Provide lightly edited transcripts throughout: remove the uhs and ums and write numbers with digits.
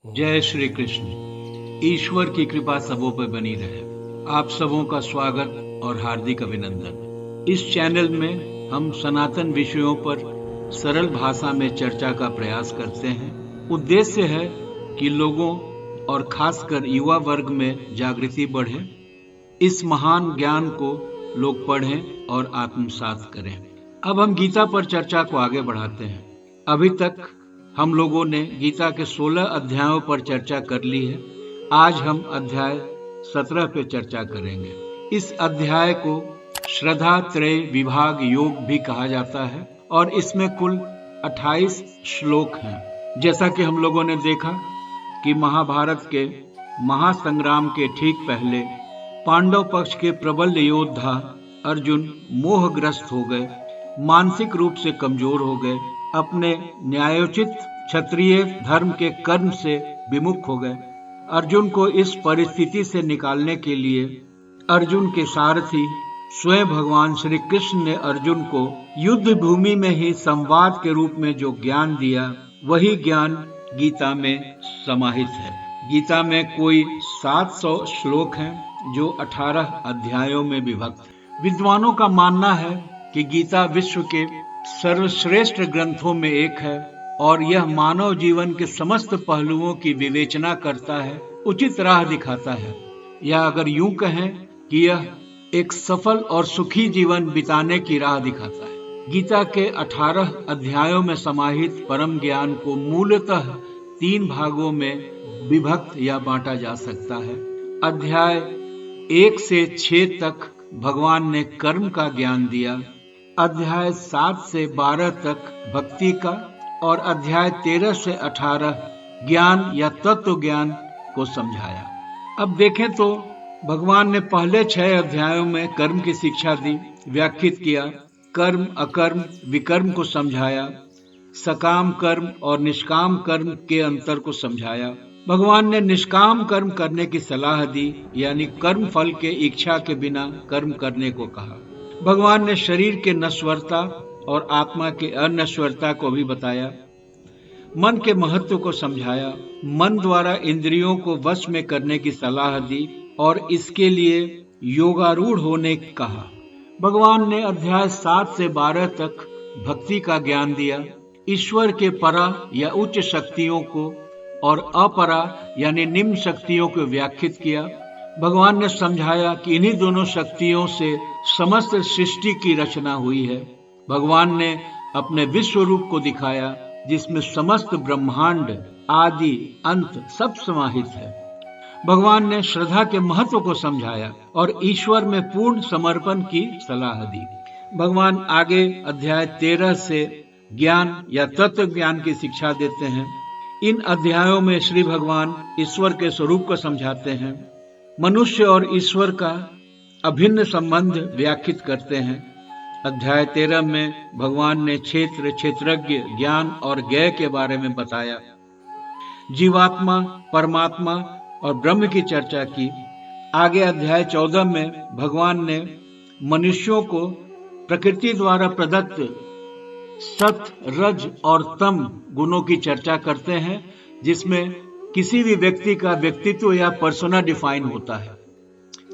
जय श्री कृष्ण। ईश्वर की कृपा सबों पर बनी रहे। आप सबों का स्वागत और हार्दिक अभिनंदन। इस चैनल में हम सनातन विषयों पर सरल भाषा में चर्चा का प्रयास करते हैं। उद्देश्य है कि लोगों और खासकर युवा वर्ग में जागृति बढ़े, इस महान ज्ञान को लोग पढ़ें और आत्मसात करें। अब हम गीता पर चर्चा को आगे बढ़ाते हैं। अभी तक हम लोगों ने गीता के 16 अध्यायों पर चर्चा कर ली है। आज हम अध्याय 17 पे चर्चा करेंगे। इस अध्याय को श्रद्धा त्रय विभाग योग भी कहा जाता है और इसमें कुल 28 श्लोक हैं। जैसा कि हम लोगों ने देखा कि महाभारत के महासंग्राम के ठीक पहले पांडव पक्ष के प्रबल योद्धा अर्जुन मोहग्रस्त हो गए, मानसिक रूप से कमजोर हो गए, अपने न्यायोचित क्षत्रिय धर्म के कर्म से विमुख हो गए। अर्जुन को इस परिस्थिति से निकालने के लिए अर्जुन के सारथी स्वयं भगवान श्री कृष्ण ने अर्जुन को युद्ध भूमि में ही संवाद के रूप में जो ज्ञान दिया, वही ज्ञान गीता में समाहित है। गीता में कोई 700 श्लोक हैं जो 18 अध्यायों में विभक्त है। विद्वानों का मानना है कि गीता विश्व के सर्वश्रेष्ठ ग्रंथों में एक है और यह मानव जीवन के समस्त पहलुओं की विवेचना करता है, उचित राह दिखाता है, या अगर यूं कहें कि यह एक सफल और सुखी जीवन बिताने की राह दिखाता है। गीता के 18 अध्यायों में समाहित परम ज्ञान को मूलतः 3 भागों में विभक्त या बांटा जा सकता है। अध्याय 1 से 6 तक भगवान ने कर्म का ज्ञान दिया, अध्याय 7 से 12 तक भक्ति का और अध्याय 13 से 18 ज्ञान या तत्व ज्ञान को समझाया। अब देखें तो भगवान ने पहले 6 अध्यायों में कर्म की शिक्षा दी, व्याख्यात किया, कर्म अकर्म विकर्म को समझाया, सकाम कर्म और निष्काम कर्म के अंतर को समझाया। भगवान ने निष्काम कर्म करने की सलाह दी, यानी कर्म फल के इच्छा के बिना कर्म करने को कहा। भगवान ने शरीर के नश्वरता और आत्मा के अनश्वरता को भी बताया, मन के महत्व को समझाया, मन द्वारा इंद्रियों को वश में करने की सलाह दी और इसके लिए योगारूढ़ होने कहा। भगवान ने अध्याय 7 से 12 तक भक्ति का ज्ञान दिया, ईश्वर के परा या उच्च शक्तियों को और अपरा यानी निम्न शक्तियों को व्याख्यात किया। भगवान ने समझाया कि इन्हीं दोनों शक्तियों से समस्त सृष्टि की रचना हुई है। भगवान ने अपने विश्व रूप को दिखाया जिसमें समस्त ब्रह्मांड आदि अंत सब समाहित है। भगवान ने श्रद्धा के महत्व को समझाया और ईश्वर में पूर्ण समर्पण की सलाह दी। भगवान आगे अध्याय 13 से ज्ञान या तत्व ज्ञान की शिक्षा देते हैं। इन अध्यायों में श्री भगवान ईश्वर के स्वरूप को समझाते हैं, मनुष्य और ईश्वर का अभिन्न संबंध व्याख्यात करते हैं। अध्याय 13 में भगवान ने क्षेत्र, क्षेत्रज्ञ, ज्ञान और ज्ञेय के बारे में बताया, जीवात्मा, परमात्मा और ब्रह्म की चर्चा की। आगे अध्याय 14 में भगवान ने मनुष्यों को प्रकृति द्वारा प्रदत्त सत, रज और तम गुणों की चर्चा करते हैं, जिसमें किसी भी व्यक्ति का व्यक्तित्व या पर्सोना डिफाइन होता है।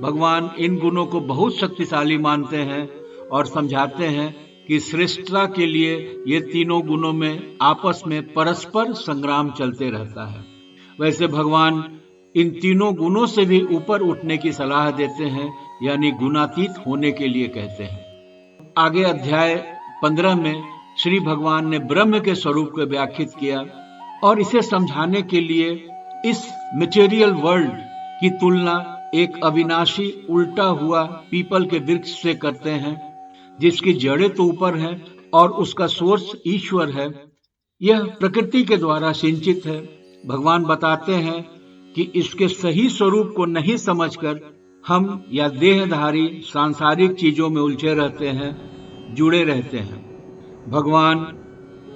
भगवान इन गुणों को बहुत शक्तिशाली मानते हैं और समझाते हैं कि श्रेष्ठता के लिए ये तीनों गुणों में आपस में परस्पर संग्राम चलते रहता है। वैसे भगवान इन तीनों गुणों से भी ऊपर उठने की सलाह देते हैं, यानी गुणातीत होने के लिए कहते हैं। आगे अध्याय 15 में श्री भगवान ने ब्रह्म के स्वरूप को व्याख्यात किया और इसे समझाने के लिए इस मटेरियल वर्ल्ड की तुलना एक अविनाशी उल्टा हुआ पीपल के वृक्ष से करते हैं, जिसकी जड़ें तो ऊपर हैं और उसका सोर्स ईश्वर है। यह प्रकृति के द्वारा सिंचित है। भगवान बताते हैं कि इसके सही स्वरूप को नहीं समझकर हम या देहधारी सांसारिक चीजों में उलझे रहते हैं, जुड़े रहते हैं। भगवान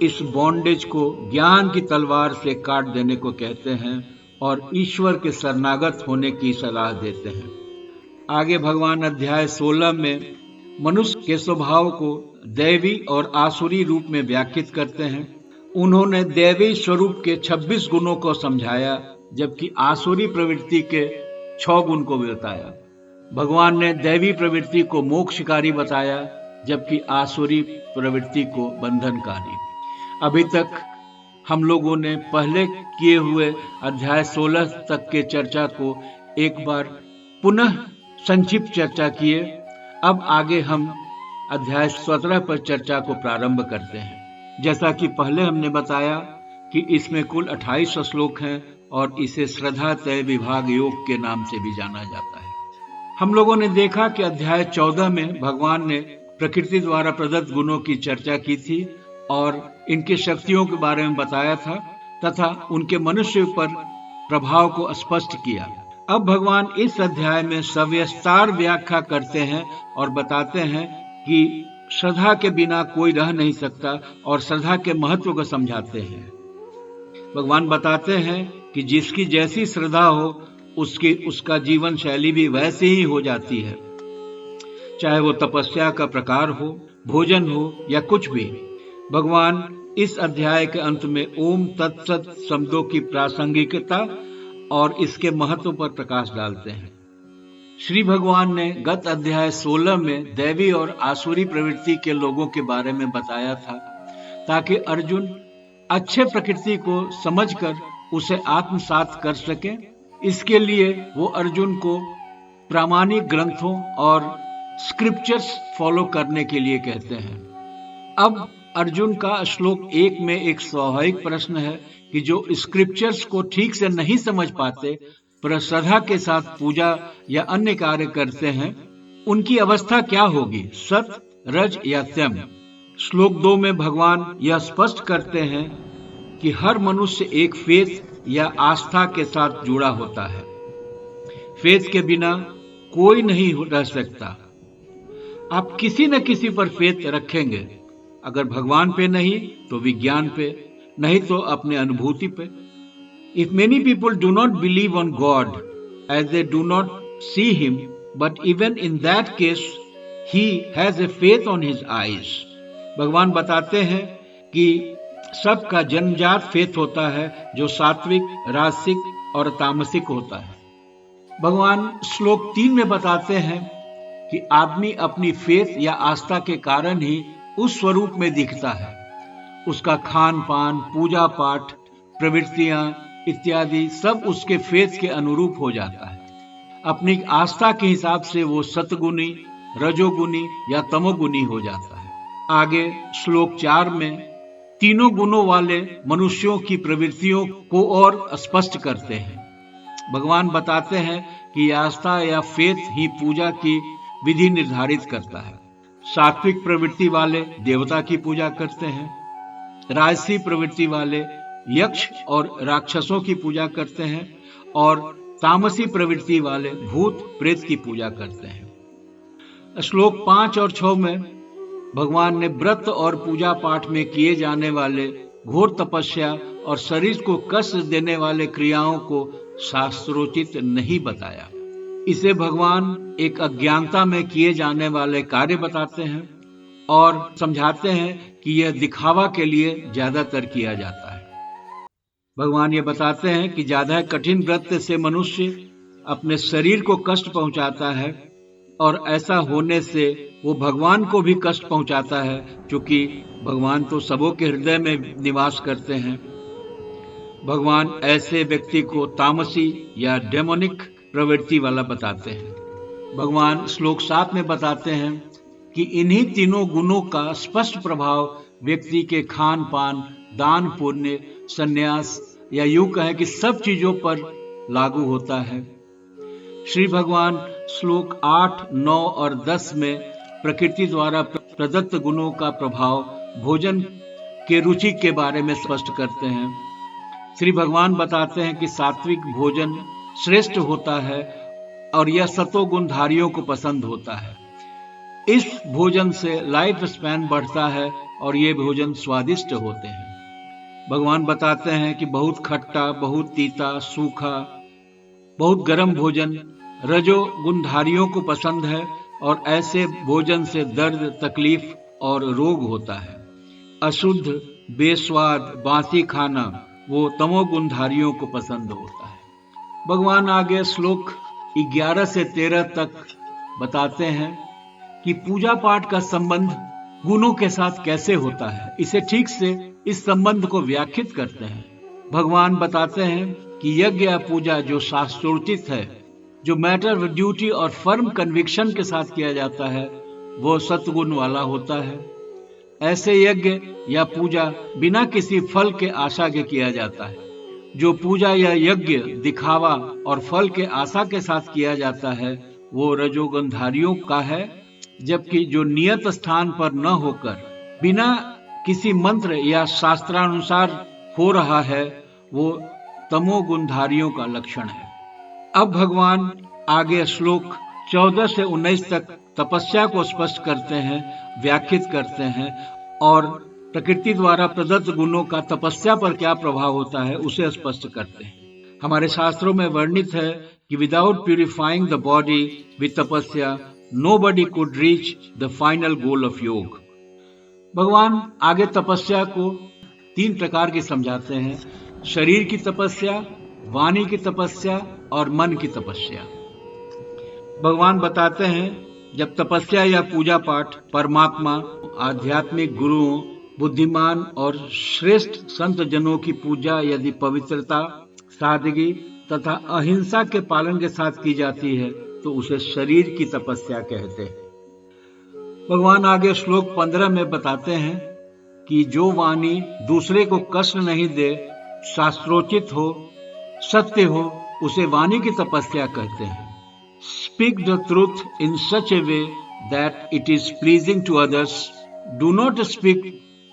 इस बॉन्डेज को ज्ञान की तलवार से काट देने को कहते हैं और ईश्वर के शरणागत होने की सलाह देते हैं। आगे भगवान अध्याय 16 में मनुष्य के स्वभाव को दैवी और आसुरी रूप में व्याख्यात करते हैं उन्होंने दैवी स्वरूप के 26 गुणों को समझाया, जबकि आसुरी प्रवृत्ति के 6 गुण को भी बताया। भगवान ने दैवी प्रवृत्ति को मोक्षकारी बताया, जबकि आसुरी प्रवृत्ति को बंधनकारी। अभी तक हम लोगों ने पहले किए हुए अध्याय 16 तक के चर्चा को एक बार पुनः संक्षिप्त चर्चा किए। अब आगे हम अध्याय 17 पर चर्चा को प्रारंभ करते हैं। जैसा कि पहले हमने बताया कि इसमें कुल 28 श्लोक हैं और इसे श्रद्धा तय विभाग योग के नाम से भी जाना जाता है। हम लोगों ने देखा कि अध्याय 14 में भगवान ने प्रकृति द्वारा प्रदत्त गुणों की चर्चा की थी और इनकी शक्तियों के बारे में बताया था तथा उनके मनुष्य पर प्रभाव को स्पष्ट किया। अब भगवान इस अध्याय में सविस्तार व्याख्या करते हैं और बताते हैं कि श्रद्धा के बिना कोई रह नहीं सकता और श्रद्धा के महत्व को समझाते हैं। भगवान बताते हैं कि जिसकी जैसी श्रद्धा हो उसका जीवन शैली भी वैसे ही हो जाती है, चाहे वो तपस्या का प्रकार हो, भोजन हो या कुछ भी। भगवान इस अध्याय के अंत में ओम तत्सत शब्दों की प्रासंगिकता और इसके महत्व पर प्रकाश डालते हैं। श्री भगवान ने गत अध्याय 16 में दैवी और आसुरी प्रवृत्ति के लोगों के बारे में बताया था, ताकि अर्जुन अच्छे प्रकृति को समझकर उसे आत्मसात कर सके। इसके लिए वो अर्जुन को प्रामाणिक ग्रंथों और स्क्रिप्चर्स फॉलो करने के लिए कहते हैं। अब अर्जुन का श्लोक 1 में एक स्वाभाविक प्रश्न है कि जो स्क्रिप्चर्स को ठीक से नहीं समझ पाते पर श्रद्धा के साथ पूजा या अन्य कार्य करते हैं, उनकी अवस्था क्या होगी, सत, रज या तम। श्लोक 2 में भगवान यह स्पष्ट करते हैं कि हर मनुष्य एक फेथ या आस्था के साथ जुड़ा होता है। फेथ के बिना कोई नहीं रह सकता। आप किसी न किसी पर फेथ रखेंगे, अगर भगवान पे नहीं तो विज्ञान पे, नहीं तो अपने अनुभूति पे। If many people do not believe on God as they do not see Him, but even in that case, He has a faith on His eyes. भगवान बताते हैं कि सबका जन्मजात फेथ होता है जो सात्विक, राजसिक और तामसिक होता है। भगवान श्लोक 3 में बताते हैं कि आदमी अपनी फेथ या आस्था के कारण ही उस स्वरूप में दिखता है। उसका खान पान, पूजा पाठ, प्रवृत्तियां इत्यादि सब उसके फेथ के अनुरूप हो जाता है। अपनी आस्था के हिसाब से वो सतगुणी, रजोगुणी या तमोगुणी हो जाता है। आगे श्लोक 4 में तीनों गुणों वाले मनुष्यों की प्रवृत्तियों को और स्पष्ट करते हैं। भगवान बताते हैं कि आस्था या फेथ ही पूजा की विधि निर्धारित करता है। सात्विक प्रवृत्ति वाले देवता की पूजा करते हैं, राजसी प्रवृत्ति वाले यक्ष और राक्षसों की पूजा करते हैं और तामसी प्रवृत्ति वाले भूत प्रेत की पूजा करते हैं। श्लोक 5 और 6 में भगवान ने व्रत और पूजा पाठ में किए जाने वाले घोर तपस्या और शरीर को कष्ट देने वाले क्रियाओं को शास्त्रोचित नहीं बताया। इसे भगवान एक अज्ञानता में किए जाने वाले कार्य बताते हैं और समझाते हैं कि यह दिखावा के लिए ज्यादातर किया जाता है। भगवान ये बताते हैं कि ज्यादा कठिन व्रत से मनुष्य अपने शरीर को कष्ट पहुंचाता है और ऐसा होने से वो भगवान को भी कष्ट पहुंचाता है, क्योंकि भगवान तो सबों के हृदय में निवास करते हैं। भगवान ऐसे व्यक्ति को तामसी या डेमोनिक प्रवृत्ति वाला बताते हैं। भगवान श्लोक 7 में बताते हैं कि इन्हीं तीनों गुणों का स्पष्ट प्रभाव व्यक्ति के खान पान, दान पुण्य, संन्यास या यूं कहें कि सब चीजों पर लागू होता है। श्री भगवान श्लोक 8, 9 और 10 में प्रकृति द्वारा प्रदत्त गुणों का प्रभाव भोजन के रुचि के बारे में स्पष्ट करते हैं। श्री भगवान बताते हैं कि सात्विक भोजन श्रेष्ठ होता है और यह सतोगुणधारियों को पसंद होता है। इस भोजन से लाइफ स्पैन बढ़ता है और ये भोजन स्वादिष्ट होते हैं। भगवान बताते हैं कि बहुत खट्टा, बहुत तीता, सूखा, बहुत गर्म भोजन रजोगुणधारियों को पसंद है और ऐसे भोजन से दर्द, तकलीफ और रोग होता है। अशुद्ध, बेस्वाद बासी खाना वो तमोगुणधारियों को पसंद होता है। भगवान आगे श्लोक 11 से 13 तक बताते हैं कि पूजा पाठ का संबंध गुणों के साथ कैसे होता है। इसे ठीक से इस संबंध को व्याख्यात करते हैं। भगवान बताते हैं कि यज्ञ या पूजा जो शास्त्रोचित है, जो मैटर ऑफ ड्यूटी और फर्म कन्विक्शन के साथ किया जाता है, वो सत्गुण वाला होता है। ऐसे यज्ञ या पूजा बिना किसी फल के आशा के किया जाता है। जो पूजा या यज्ञ दिखावा और फल के आशा के साथ किया जाता है वो रजोगुणधारियों का है, जबकि जो नियत स्थान पर न होकर बिना किसी मंत्र या शास्त्रानुसार हो रहा है वो तमोगुणधारियों का लक्षण है। अब भगवान आगे श्लोक 14 से 19 तक तपस्या को स्पष्ट करते हैं, व्याख्यात करते हैं और प्रकृति द्वारा प्रदत्त गुणों का तपस्या पर क्या प्रभाव होता है उसे स्पष्ट करते हैं। हमारे शास्त्रों में वर्णित है कि without purifying the body with tapasya nobody could reach the final goal of yoga. भगवान आगे तपस्या को 3 प्रकार की समझाते हैं: शरीर की तपस्या, वाणी की तपस्या और मन की तपस्या। भगवान बताते हैं जब तपस्या या पूजा पाठ परमात्मा, आध्यात्मिक गुरुओं, बुद्धिमान और श्रेष्ठ संत जनों की पूजा यदि पवित्रता, सादगी तथा अहिंसा के पालन के साथ की जाती है तो उसे शरीर की तपस्या कहते हैं। भगवान आगे श्लोक 15 में बताते हैं कि जो वाणी दूसरे को कष्ट नहीं दे, शास्त्रोचित हो, सत्य हो, उसे वाणी की तपस्या कहते हैं। Speak the truth in such a way that it is pleasing to others. Do not speak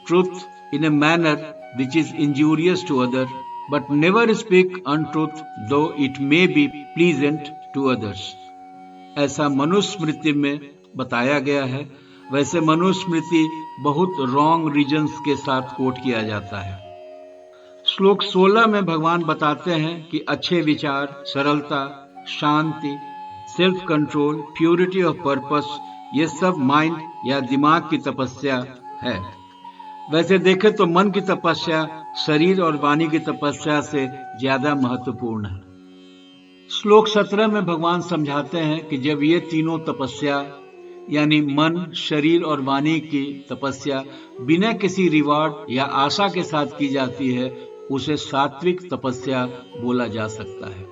truth in a manner which is injurious to others, but never speak untruth though it may be pleasant to others. ऐसा मनुस्मृति में बताया गया है। वैसे मनुस्मृति बहुत wrong regions के साथ coat किया जाता है। श्लोक 16 में भगवान बताते हैं कि अच्छे विचार, सरलता, शांति, self control, purity of purpose, ये सब माइंड या दिमाग की तपस्या है। वैसे देखें तो मन की तपस्या शरीर और वाणी की तपस्या से ज्यादा महत्वपूर्ण है। श्लोक 17 में भगवान समझाते हैं कि जब ये तीनों तपस्या यानी मन, शरीर और वाणी की तपस्या बिना किसी रिवार्ड या आशा के साथ की जाती है उसे सात्विक तपस्या बोला जा सकता है।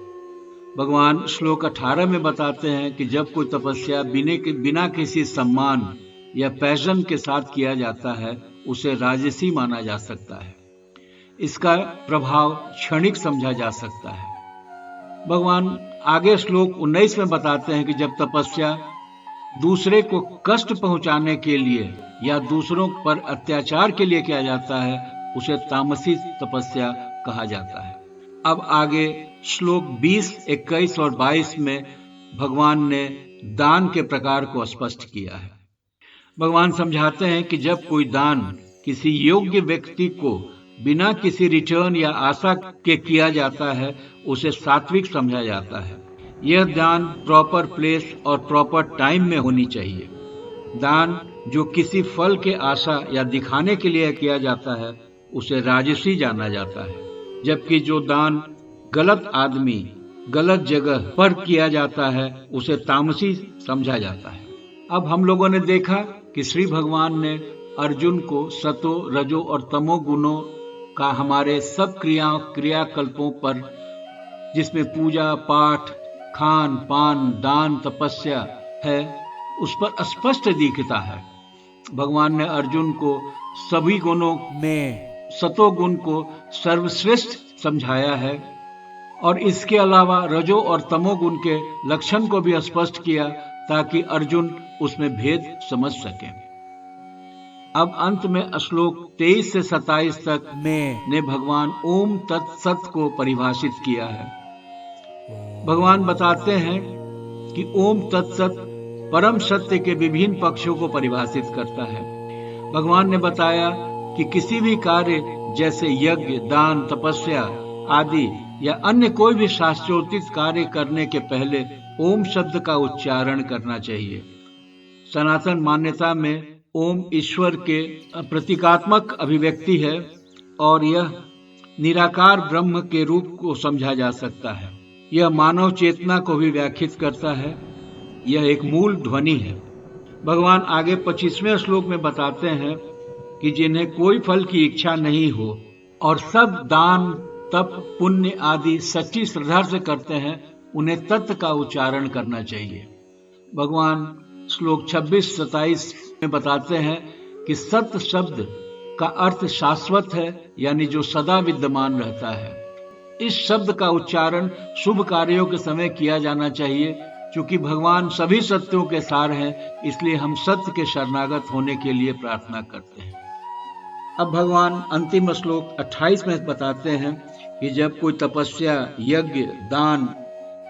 भगवान श्लोक 18 में बताते हैं कि जब कोई तपस्या बिना किसी सम्मान या पैशन के साथ किया जाता है उसे राजसी माना जा सकता है। इसका प्रभाव क्षणिक समझा जा सकता है। भगवान आगे श्लोक 19 में बताते हैं कि जब तपस्या दूसरे को कष्ट पहुंचाने के लिए या दूसरों पर अत्याचार के लिए किया जाता है उसे तामसी तपस्या कहा जाता है। अब आगे श्लोक 20, 21 और 22 में भगवान ने दान के प्रकार को स्पष्ट किया है। भगवान समझाते हैं कि जब कोई दान किसी योग्य व्यक्ति को बिना किसी रिटर्न या आशा के किया जाता है उसे सात्विक समझा जाता है। यह दान प्रॉपर प्लेस और प्रॉपर टाइम में होनी चाहिए। दान जो किसी फल के आशा या दिखाने के लिए किया जाता है उसे राजसी जाना जाता है, जबकि जो दान गलत आदमी, गलत जगह पर किया जाता है उसे तामसी समझा जाता है। अब हम लोगों ने देखा कि श्री भगवान ने अर्जुन को सतो, रजो और तमो गुणों का हमारे सब क्रियाकल्पों पर, जिसमें पूजा पाठ, खान पान, दान, तपस्या है, उस पर स्पष्ट दिखता है। भगवान ने अर्जुन को सभी गुणों में सतो गुण को सर्वश्रेष्ठ समझाया है और इसके अलावा रजो और तमो गुण के लक्षण को भी स्पष्ट किया ताकि अर्जुन उसमें भेद समझ सके। अब अंत में श्लोक 23 से 27 तक ने भगवान ओम तत्सत को परिभाषित किया है। भगवान बताते हैं कि ओम तत्सत परम सत्य के विभिन्न पक्षों को परिभाषित करता है। भगवान ने बताया कि किसी भी कार्य जैसे यज्ञ, दान, तपस्या आदि या अन्य कोई भी शास्त्रोचित कार्य करने के पहले ओम शब्द का उच्चारण करना चाहिए। सनातन मान्यता में ओम ईश्वर के प्रतीकात्मक अभिव्यक्ति है और यह निराकार ब्रह्म के रूप को समझा जा सकता है। यह मानव चेतना को भी व्याख्यात करता है। यह एक मूल ध्वनि है। भगवान आगे 25वें श्लोक में बताते हैं कि जिन्हें कोई फल की इच्छा नहीं हो और सब दान तप पुण्य आदि सच्ची श्रद्धा से करते हैं, उन्हें तत्व का उच्चारण करना चाहिए। भगवान श्लोक 26-27 में बताते हैं कि सत्य शब्द का अर्थ शाश्वत है, यानी जो सदा विद्यमान रहता है। इस शब्द का उच्चारण शुभ कार्यों के समय किया जाना चाहिए। चूंकि भगवान सभी सत्यों के सार हैं, इसलिए हम सत्य के शरणागत होने के लिए प्रार्थना करते हैं। अब भगवान अंतिम श्लोक 28 में बताते हैं कि जब कोई तपस्या, यज्ञ, दान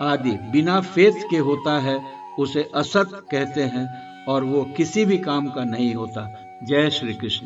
आदि बिना फेथ के होता है, उसे असत कहते हैं और वो किसी भी काम का नहीं होता। जय श्री कृष्ण।